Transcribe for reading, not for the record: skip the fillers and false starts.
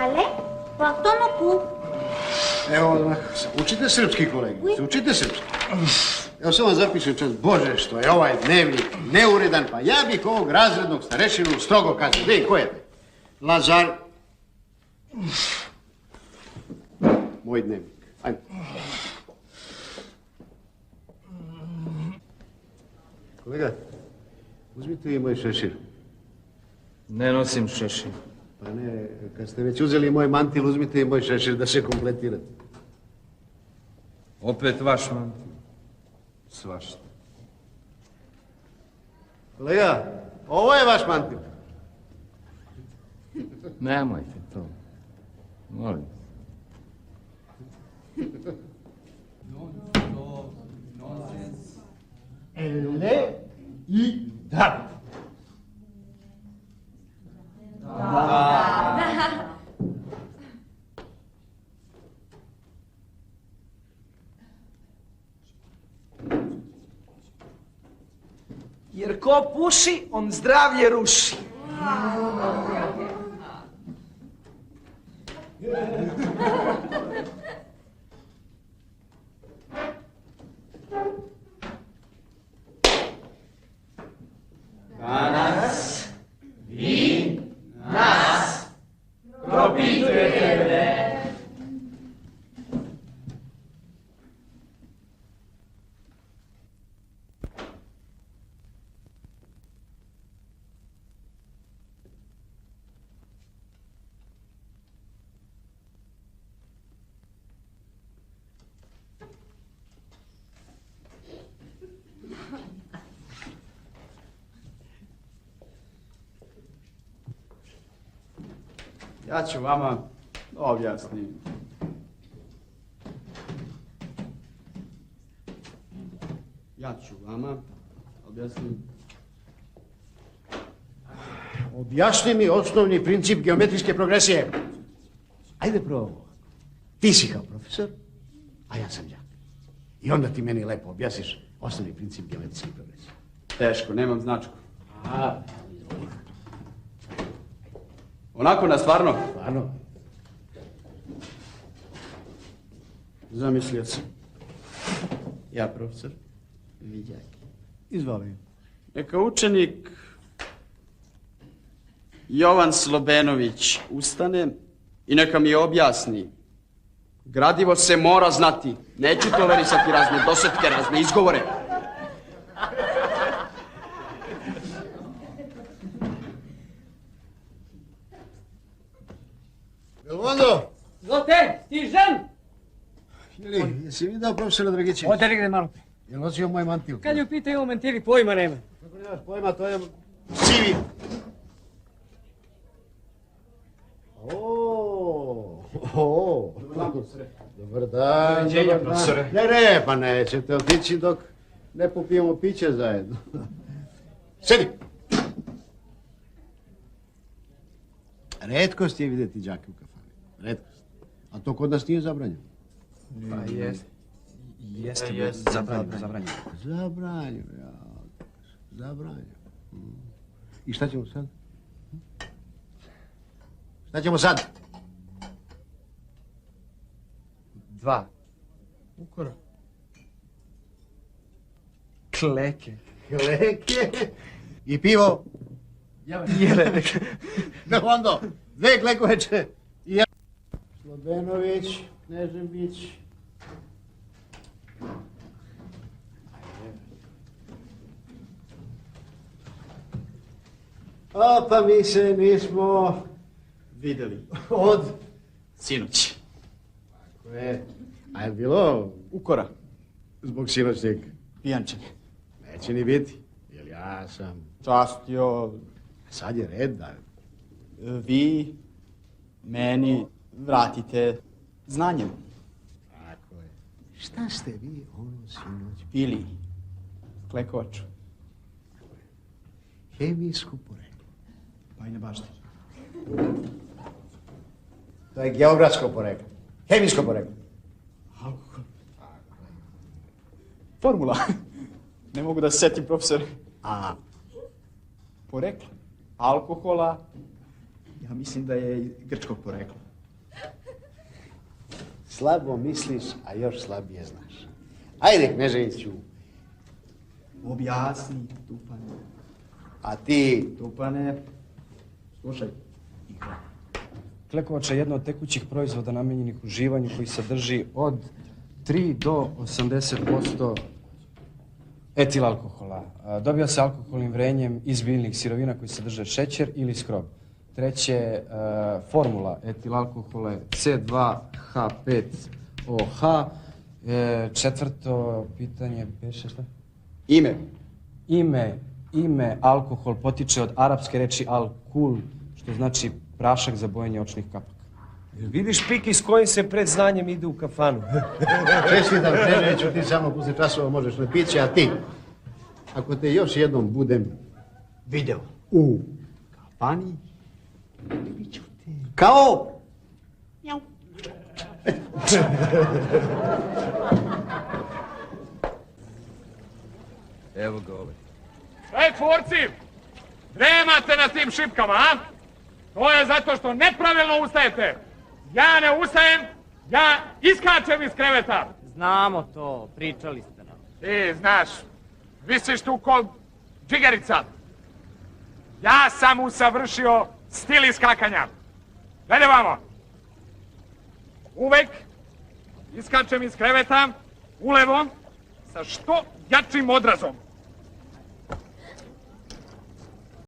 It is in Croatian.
Ale? Pardon, Evo, učite srpski, kolegice, učite srpski. Evo samo zapišem čas, Bože, što je ovaj dnevnik neuredan, pa ja bih ovog razrednog starešinu strogo kaznio. Vidi, ko je? Lazar. Moj dnevnik. Ajde. Kolega, uzmite i moj šešir. Ne nosim šešir. Pa ne, kad ste već uzeli moj mantil, uzmite i moj šešir da se kompletirate. Opet vaš mantil. Svašta. Kolega, ovo je vaš mantil. Nemojte to. Molim. Ele i da. Jer ko puši, on zdravlje ruši. Danas vi nas propitujete. Ja ću vama objasniti. Objasni mi osnovni princip geometrijske progresije. Ajde prvo. Ti si kao profesor, a ja sam đak. I onda ti meni lepo objasniš osnovni princip geometrijske progresije. Teško, nemam značku. Onako na stvarno? Stvarno? Zamislio sam. Ja profesor, vi đak. Izvoli. Neka učenik Jovan Slobenović ustane i neka mi objasni. Gradivo se mora znati. Neću tolerisati razne dosetke, razne izgovore. Belmondo! Zote, stižem! Ili, jesi vidio profesora Dragićevića? Ode negdje malo pre. Je nosio moj mantil? Kad ju pitaju o mentili, pojma nema. Kako nemaš pojma, to je sivi. Dobar dan, profesore. Dobar dan. Doviđenja, profesore. Ne, pa nećete otići dok ne popijemo piće zajedno. Sedi! Retkost je vidjeti đake u kafani. Retkost. A to kod nas nije zabranjeno. Pa jeste zabranjeno. Zabranjeno, ja. Zabranjeno. I šta ćemo sad? Šta ćemo sad? 2. Ukora. Kleke. Kleke. I pivo. Jele. Belmondo, 2 klekoveče. I ja. Slobenović, Knežević. A pa mi se nismo Vidjeli. od... Sinoć. Tako je. A je bilo Ukora. zbog sinoćnjeg? Pijančenje. Neće ni biti. Jer ja sam... Častio Sad je red da... vi meni vratite znanjem. Tako je. Šta ste vi ono sinoć? Pili. Klekovaču. Hemijsko poreklo. Pa i ne baš. To je geografsko poreklo. Hemijsko poreklo. Alkohol. Formula. Ne mogu da se setim, profesor. A Poreklo. Alkohola. Ja mislim da je grčkog porekla. Slabo misliš, a još slabije znaš. Ajde, Kneževiću. Objasni, Tupane. A ti, Tupane, slušaj. Klekovača je jedno od tekućih proizvoda namijenjenih uživanju koji sadrži od 3 do 80% etilalkohola. Dobija se alkoholnim vrenjem iz biljnih sirovina koji sadrže šećer ili skrob. Treće, formula etilalkohola je C2H5OH. Četvrto pitanje, beše šta? Ime. Ime alkohol potiče od arapske reči al-kul, što znači prašak za bojenje očnih kapaka. Vidiš, Piki, s kojim se pred znanjem ide u kafanu. čestitam Kneževiću, ti samo posle časova možeš na piće, a ti, ako te još jednom budem video u kafani, vidit ću te. Kao? Evo ga ovaj. Ej, tvorci, nemate na tim šipkama, a? To je zato što nepravilno ustajete. Ja ne ustajem, ja iskačem iz kreveta. Znamo to, pričali ste nam. Ti znaš, visiš tu ko džigerica. Ja sam usavršio stil iskakanja. Gledaj vamo. Uvek iskačem iz kreveta ulevo sa što jačim odrazom.